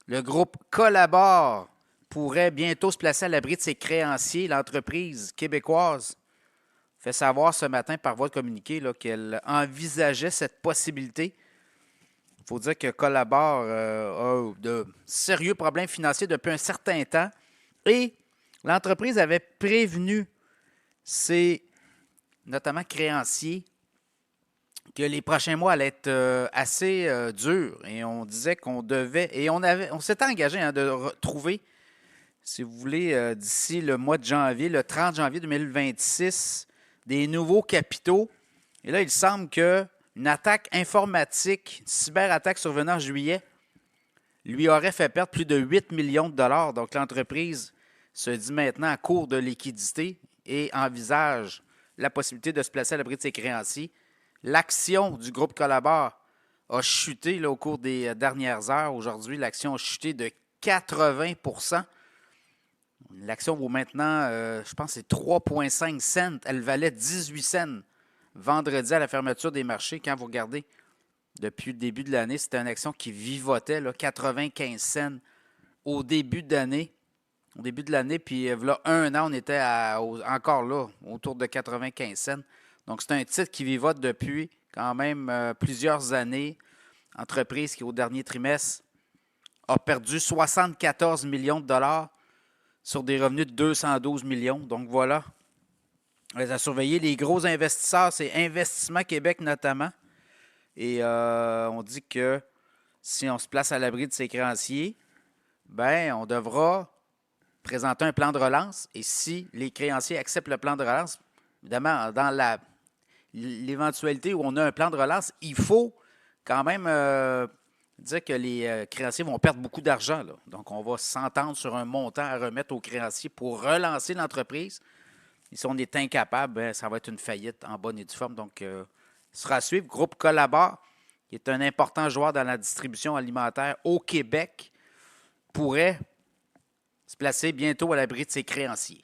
Le groupe Collabore pourrait bientôt se placer à l'abri de ses créanciers. L'entreprise québécoise fait savoir ce matin par voie de communiqué qu'elle envisageait cette possibilité. Il faut dire que Collabore a de sérieux problèmes financiers depuis un certain temps et l'entreprise avait prévenu ses notamment créanciers que les prochains mois allaient être assez durs et on disait qu'on devait et on s'était engagé de trouver, si vous voulez, d'ici le mois de janvier, le 30 janvier 2026, des nouveaux capitaux. Et là, il semble que une attaque informatique, cyberattaque survenant en juillet, lui aurait fait perdre plus de 8 millions de dollars. Donc, l'entreprise se dit maintenant à court de liquidité et envisage la possibilité de se placer à l'abri de ses créanciers. L'action du groupe Collabore a chuté là, au cours des dernières heures. Aujourd'hui, l'action a chuté de 80 %. L'action vaut maintenant, je pense, c'est 3,5 cents. Elle valait 18 cents vendredi à la fermeture des marchés. Quand vous regardez depuis le début de l'année, c'était une action qui vivotait, là, 95 cents au début de l'année. Au début de l'année, puis là, un an, on était encore là, autour de 95 cents. Donc, c'est un titre qui vivote depuis quand même plusieurs années. Entreprise qui, au dernier trimestre, a perdu 74 millions de dollars sur des revenus de 212 millions. Donc, voilà. À surveiller les gros investisseurs, c'est Investissement Québec notamment. Et on dit que si on se place à l'abri de ses créanciers, ben, on devra présenter un plan de relance. Et si les créanciers acceptent le plan de relance, évidemment, dans l'éventualité où on a un plan de relance, il faut quand même dire que les créanciers vont perdre beaucoup d'argent. Là. Donc, on va s'entendre sur un montant à remettre aux créanciers pour relancer l'entreprise. Et si on est incapable, ben, ça va être une faillite en bonne et due forme. Donc, ce sera à suivre. Groupe Collabore, qui est un important joueur dans la distribution alimentaire au Québec, pourrait se placer bientôt à l'abri de ses créanciers.